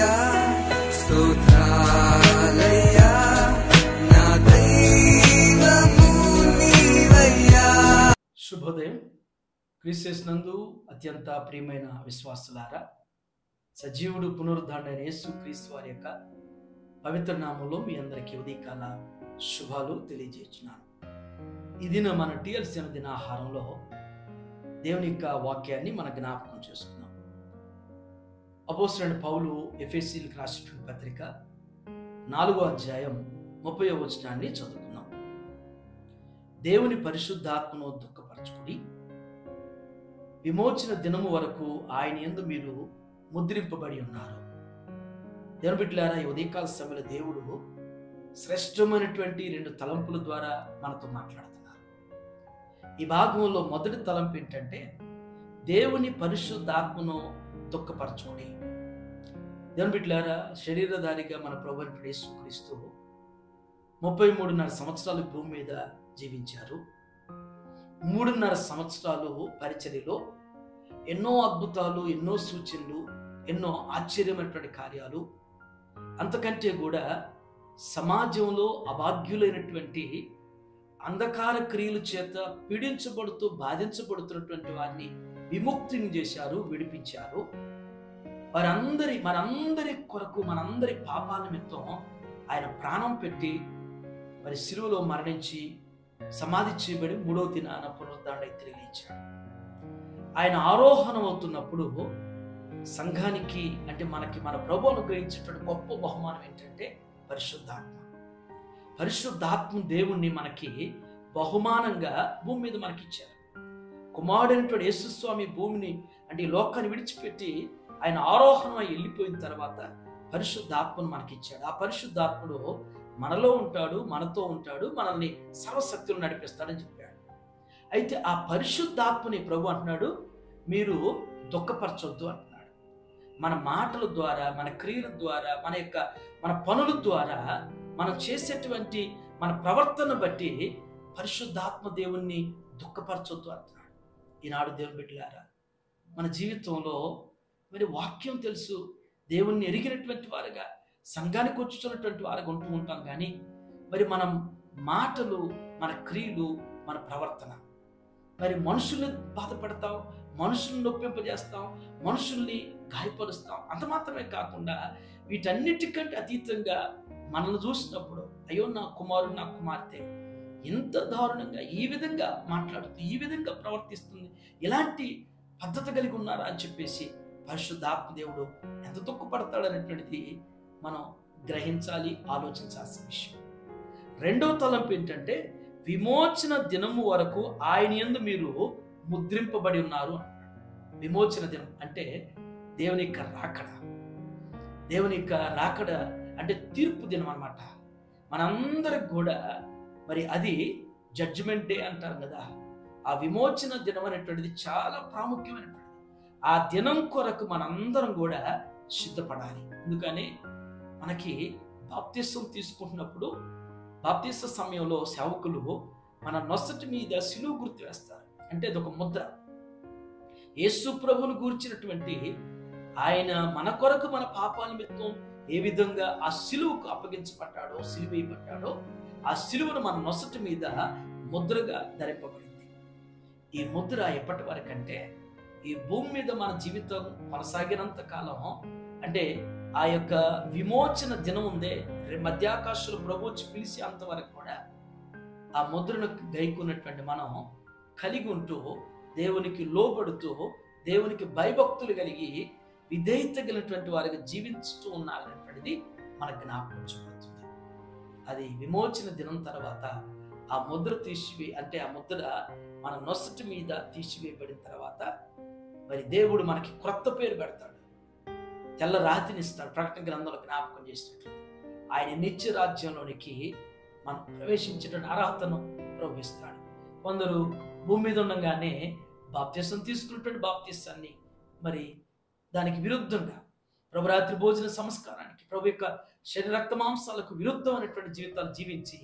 యేసయ్యా స్తోత్రాలయ్యా నా దైవము నీవయ్యా. శుభోదయం. క్రీస్తునందు అత్యంత ప్రియమైన విశ్వాసులారా, సజీవుడు పునరుద్ధారుడైన యేసు క్రీస్తు వారి యొక్క పవిత్ర నామంలో మీ అందరికీ ఉదయకాల శుభాలు తెలియజేస్తున్నాను. ఈ దిన మన టిఎల్సి అనే దిన ఆహారంలో దేవుని యొక్క వాక్యాన్ని మన జ్ఞాపకం చేసుకున్నాం. అపోస్తలుడైన పౌలు ఎఫెసీయులకు రాసినటువంటి పత్రిక 4వ అధ్యాయం 30వ వచనాన్ని చదువుకున్నాం. దేవుని పరిశుద్ధాత్మను దుఃఖపరచుకుని విమోచన దినము వరకు ఆయన యందు మీరు ముద్రింపబడి ఉన్నారు. దేవుని బిడ్డలారా, ఈ ఉదయకాల సమయంలో దేవుడు శ్రేష్టమైనటువంటి 2 తలంపుల ద్వారా మనతో మాట్లాడుతున్నారు. ఈ భాగంలో మొదటి తలంపు ఏంటంటే దేవుని పరిశుద్ధాత్మను దుఃఖపరచుకుని. దేవుని బిడ్డలారా, శరీరధారిగా మన ప్రభువైన యేసుక్రీస్తు 33.5 సంవత్సరాలు భూమి మీద జీవించారు. 3.5 సంవత్సరాలు పరిచర్యలో ఎన్నో అద్భుతాలు, ఎన్నో సూచనలు, ఎన్నో ఆశ్చర్యమైనటువంటి కార్యాలు, అంతకంటే కూడా సమాజంలో అభాగ్యులైనటువంటి అంధకార క్రియల చేత పీడించబడుతూ బాధించబడుతున్నటువంటి వారిని విముక్తిని చేశారు, విడిపించారు. మనందరి కొరకు, మనందరి పాపాల నిమిత్తం ఆయన ప్రాణం పెట్టి మరి శిలువలో మరణించి సమాధి చేయబడి 3వ దినాన పునరుద్ధరణై తిరిగి లేచాడు. ఆయన ఆరోహణం అవుతున్నప్పుడు సంఘానికి, అంటే మన ప్రభువును అనుగ్రహించేటువంటి గొప్ప బహుమానం ఏంటంటే పరిశుద్ధాత్మ. పరిశుద్ధాత్మ దేవుణ్ణి మనకి బహుమానంగా భూమి మీద మనకి ఇచ్చారు. కుమారుడైనటువంటి యేసుస్వామి భూమిని, అంటే ఈ లోకాన్ని విడిచిపెట్టి ఆయన ఆరోహణమై వెళ్ళిపోయిన తర్వాత పరిశుద్ధాత్మను మనకి ఇచ్చాడు. ఆ పరిశుద్ధాత్ముడు మనలో ఉంటాడు, మనతో ఉంటాడు, మనల్ని సర్వశక్తులు నడిపిస్తాడని చెప్పాడు. అయితే ఆ పరిశుద్ధాత్మని ప్రభు అంటున్నాడు, మీరు దుఃఖపరచొద్దు అంటున్నాడు. మన మాటల ద్వారా, మన క్రియల ద్వారా, మన పనుల ద్వారా, మనం చేసేటువంటి మన ప్రవర్తన బట్టి పరిశుద్ధాత్మ దేవుణ్ణి దుఃఖపరచొద్దు అంటున్నాడు. ఈనాడు దేవుని బిడ్డలారా, మన జీవితంలో మరి వాక్యం తెలుసు, దేవుణ్ణి ఎరిగినటువంటి వారుగా, సంఘానికి వచ్చుతున్నటువంటి వారుగా ఉంటూ ఉంటాం. కానీ మరి మనం మాటలు, మన క్రియలు, మన ప్రవర్తన, మరి మనుషుల్ని బాధపడతాం, మనుషుల్ని నొప్పింపజేస్తాం, మనుషుల్ని గాయపరుస్తాం. అంత మాత్రమే కాకుండా వీటన్నిటికంటే అతీతంగా మనల్ని చూసినప్పుడు, అయ్యో నా కుమారుడు, నా కుమార్తె ఎంత దారుణంగా ఈ విధంగా మాట్లాడుతూ, ఈ విధంగా ప్రవర్తిస్తుంది, ఇలాంటి పద్ధతి కలిగి ఉన్నారా అని చెప్పేసి పరిశుద్ధాత్మ దేవుడు ఎంత దుఃఖపడతాడు అనేటువంటిది మనం గ్రహించాలి, ఆలోచించాల్సిన విషయం. 2వ తలంపు ఏంటంటే విమోచన దినము వరకు ఆయన యందు మీరు ముద్రింపబడి ఉన్నారు. విమోచన దినం అంటే దేవుని యొక్క రాకడ. దేవుని యొక్క రాకడ అంటే తీర్పు దినం అన్నమాట. మనందరికి కూడా మరి అది జడ్జిమెంట్ డే అంటారు కదా. ఆ విమోచన దినం అనేటువంటిది చాలా ప్రాముఖ్యమైనటువంటిది. ఆ దినం కొరకు మనందరం కూడా సిద్ధపడాలి. ఎందుకని మనకి బాప్తిసం తీసుకుంటున్నప్పుడు, బాప్తిస సమయంలో సేవకులు మన నొసటి మీద సిలువ గుర్తు వేస్తారు. అంటే అదొక ముద్ర. యేసు ప్రభువును గూర్చినటువంటి ఆయన మన కొరకు, మన పాపాల నిమిత్తం ఏ విధంగా ఆ సిలువకు అప్పగించబడ్డాడో, సిలువేయబడ్డాడో, ఆ సిలువను మన నొసటి మీద ముద్రగా ధరింపబడింది. ఈ ముద్ర ఎప్పటి వరకంటే ఈ భూమి మీద మన జీవితం కొనసాగినంత కాలం, అంటే ఆ యొక్క విమోచన దినం ఉందే, మధ్యాకాశంలో ప్రభు వచ్చి పిలిచి అంతవరకు కూడా ఆ ముద్రను గైకున్నటువంటి మనం కలిగి ఉంటూ, దేవునికి లోబడుతూ, దేవునికి భయభక్తులు కలిగి విధేయత కలిగినటువంటి వారికి జీవించుతూ ఉన్నారనేటువంటిది మనకు జ్ఞాపకం చేయబడుతుంది. అది విమోచన దినం తర్వాత ఆ ముద్ర అంటే ఆ ముద్ర మన నొసటి మీద తీసివేయబడిన తర్వాత మరి దేవుడు మనకి క్రొత్త పేరు పెడతాడు, తెల్ల రాతిని ఇస్తాడు. ప్రకటన గ్రంథంలో జ్ఞాపకం చేసినట్లు ఆయన నిత్య రాజ్యంలోనికి మనం ప్రవేశించేటువంటి అర్హతను ప్రవేశిస్తాడు. కొందరు భూమి మీద ఉండగానే బాప్తిసం తీసుకున్నటువంటి బాప్తిసాన్ని మరి దానికి విరుద్ధంగా ప్రభురాత్రి భోజన సంస్కారానికి, ప్రభు యొక్క శరీర రక్త మాంసాలకు విరుద్ధమైనటువంటి జీవితాలు జీవించి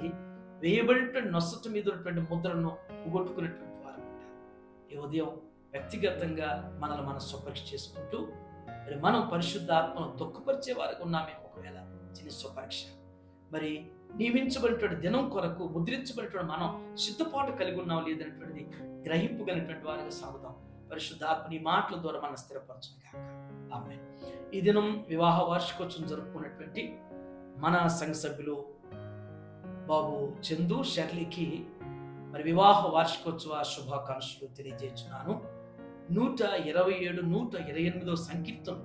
వేయబడినటువంటి నొసటి మీద ఉన్నటువంటి ముద్రను పోగొట్టుకునేటువంటి వారు ఉంటారు. ఈ ఉదయం వ్యక్తిగతంగా మనల్ని మనం స్వపరీక్ష చేసుకుంటూ మరి మనం పరిశుద్ధ ఆత్మను దుఃఖపరిచే వారికి ఉన్నామేమో ఒకవేళ చిన్న స్వపరీక్ష. మరి నియమించబడినటువంటి దినం కొరకు ముద్రించబడినటువంటి మనం సిద్ధపాటు కలిగి ఉన్నాం లేదనేటువంటిది గ్రహింపగలిగినటువంటి వారిగా సాగుదాం. పరిశుద్ధ ఆత్మ ఈ మాటల ద్వారా మనం స్థిరపరచును గాక. ఆమేన్. ఈ దినం వివాహ వార్షికోత్సవం జరుపుకున్నటువంటి మన సంఘ సభ్యులు బాబు చందు షర్లీకి మరి వివాహ వార్షికోత్సవ శుభాకాంక్షలు తెలియజేస్తున్నాను. 127, 128 సంకీర్తనలు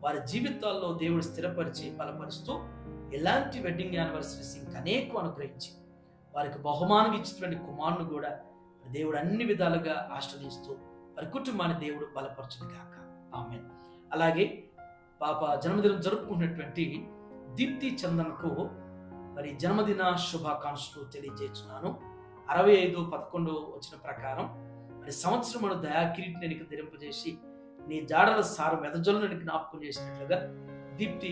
వారి జీవితాల్లో దేవుడు స్థిరపరిచి బలపరుస్తూ ఎలాంటి వెడ్డింగ్ యానివర్సరీస్ ఇంకా అనేక అనుగ్రహించి వారికి బహుమానం ఇచ్చినటువంటి కుమారుని కూడా దేవుడు అన్ని విధాలుగా ఆశ్రదిస్తూ వారి కుటుంబాన్ని దేవుడు బలపరచును గాక. ఆమేన్. అలాగే పాప జన్మదినం జరుపుకున్నటువంటి దీప్తి చందన్కు మరి జన్మదిన శుభాకాంక్షలు తెలియజేస్తున్నాను. 65:11 వచ్చిన ప్రకారం మరి సంవత్సరమును దయాకిరీటిని నీకు ధరింపజేసి నీ జాడల సారం వెదజల్లును నీకు జ్ఞాపకం చేసినట్లుగా దీప్తి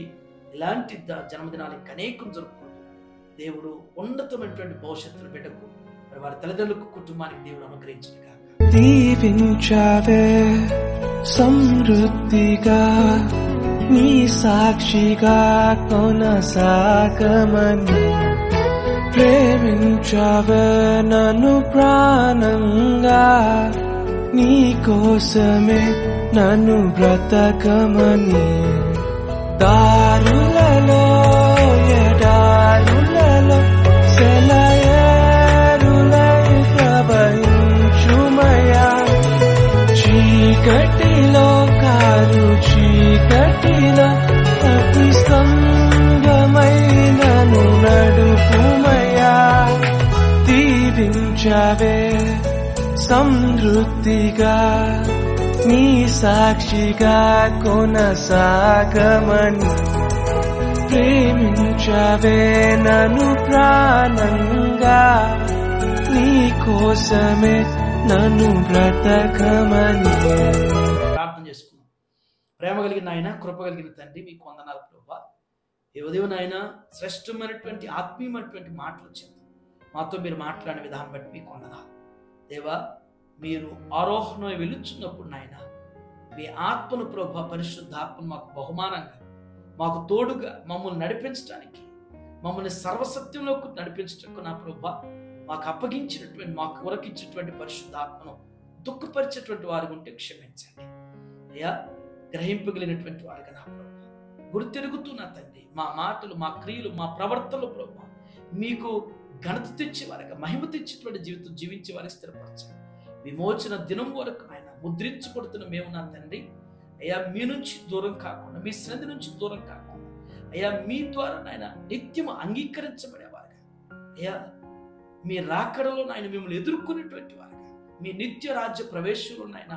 ఇలాంటి జన్మదినాలు ఇంకా అనేకం జరుపుకుంటూ దేవుడు ఉన్నతమైనటువంటి భవిష్యత్తును బిడ్డకు మరి వారి తల్లిదండ్రులకు కుటుంబానికి దేవుడు అనుగ్రహించిన గాక. దీవించావే సమృద్ధిగా నీ సాక్షిగా కొనసాగమని ప్రేమించావే నన్ను ప్రాణంగా నీ కోసమే నన్ను బ్రతకమని దారులలో ఎడారులలో సెలయేరులై ప్రవహించుమయా చీకటిలో కారు చీకటిలో అతి స్తంభమైనను నడుపుమయా దీవించావే సమృద్ధిగా నీ సాక్షిగా కొనసాగమని ప్రేమించావే నన్ను ప్రాణంగా నీ కోసమే నన్ను బ్రతకమని. ప్రార్థన చేసుకున్నాం. ప్రేమ కలిగిన ఆయన, కృప కలిగిన తండ్రి, మీకు వందనాలు ప్రభువా. ఈ ఉదయం నాయన శ్రేష్టమైనటువంటి ఆత్మీయమైనటువంటి మాటలు చెప్తాం మాతో మీరు మాట్లాడిన విధానం బట్టి మీకు వందనాలు దేవా. మీరు ఆరోహణం వెలుచున్నప్పుడు నాయన మీ ఆత్మను ప్రభు పరిశుద్ధ ఆత్మను మాకు బహుమానంగా మాకు తోడుగా మమ్మల్ని నడిపించడానికి మమ్మల్ని సర్వసత్యంలోకి నడిపించడానికి నా ప్రభు మాకు అప్పగించినటువంటి మాకు ఉరకించినటువంటి పరిశుద్ధ ఆత్మను దుఃఖపరిచేటువంటి వారికి ఉంటే క్షమించండి అయ్యా. గ్రహింపగలిగినటువంటి వారిగా నా ప్రభు గుర్తెరుగుతున్నా తండ్రి మా మాటలు మా క్రియలు మా ప్రవర్తనలు ప్రభు మీకు ఘనత తెచ్చే వారిగా మహిమ తెచ్చేటువంటి జీవితం జీవించే వారికి స్థిరపరచండి. విమోచన దినం వరకు ఆయన ముద్రించబడుతున్న మేము నా తండ్రి అయ్యా మీ నుంచి దూరం కాకుండా మీ సన్నిధి నుంచి దూరం కాకుండా అయ్యా మీ ద్వారా నాయన నిత్యం అంగీకరించబడేవారుగా అయ్యా మీ రాకడలో నాయన మిమ్మల్ని ఎదుర్కొనేటువంటి వారుగా మీ నిత్య రాజ్య ప్రవేశంలో నాయన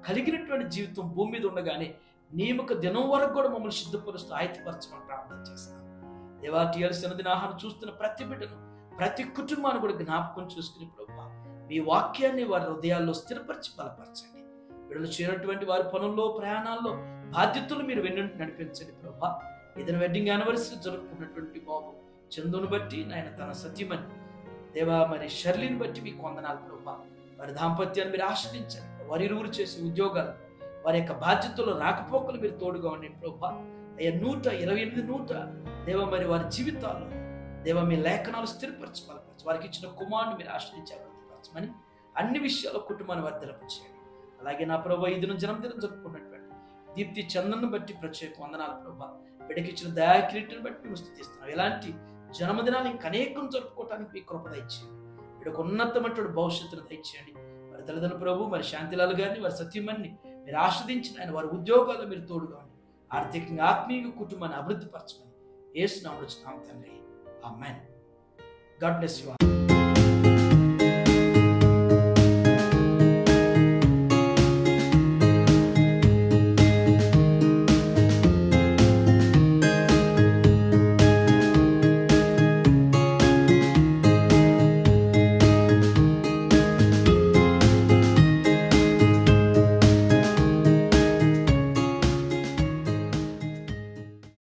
కలిగినటువంటి జీవితం భూమి మీద ఉండగానే నియమక దినం వరకు కూడా మమ్మల్ని సిద్ధపరుస్తూ ఆయతపరచమని ప్రార్థన చేస్తాం దేవా. టీఆర్ఎస్ సన్నిధిని ఆహారం చూస్తున్న ప్రతి బిడ్డను ప్రతి కుటుంబాన్ని కూడా జ్ఞాపకం చేసుకుని ప్రభువా మీ వాక్యాన్ని వారి హృదయాల్లో స్థిరపరిచి బలపరచండి. వీళ్ళు చేరినటువంటి వారి పనుల్లో ప్రయాణాల్లో బాధ్యతలు మీరు వెన్నుంటి నడిపించండి ప్రభా. ఏదైనా వెడ్డింగ్ యానివర్సరీ జరుపుకున్నటువంటి బాబు చందును బట్టి నాయన తన సతీమణి దేవా మరి షర్లీని బట్టి మీకు వందనాలు ప్రభా. వారి దాంపత్యాన్ని మీరు ఆశ్రయించండి. వారి ఇరువురు చేసే ఉద్యోగాలు వారి యొక్క బాధ్యతలు రాకపోకలు మీరు తోడుగా ఉండండి ప్రభా. అయ్యా 128 దేవ మరి వారి జీవితాల్లో దేవ మీ లేఖనాలు స్థిరపరచి బలపరచి వారికి ఇచ్చిన కుమారుని మీరు ఆశ్రయించమని అన్ని విషయాల్లో కుటుంబాన్ని వర్ధలపచేయండి. అలాగే నా ప్రభా ఈ దినం జన్మదినం జరుపుకున్నటువంటి దీప్తి చందన్ను బట్టి ప్రత్యేక వందనాలు ప్రభా. బిడ్డకిచ్చిన దయాకిరీటిని బట్టి మేము స్తుతిస్తున్నాం. ఎలాంటి జన్మదినాలు ఇంకా అనేకం జరుపుకోవటానికి మీ కృప దయచేయండి. వీడికి ఉన్నతమైనటువంటి భవిష్యత్తును దయచేయండి. వారి తల్లిదండ్రులు ప్రభు మరి శాంతిలాల్ గారిని వారి సత్యమని మీరు ఆస్వాదించిన ఆయన వారి ఉద్యోగాల్లో మీరు తోడుగా ఉండి ఆర్థికంగా ఆత్మీయ కుటుంబాన్ని అభివృద్ధి పరచమని యేసు నామములో తండ్రి ఆమేన్. God bless you.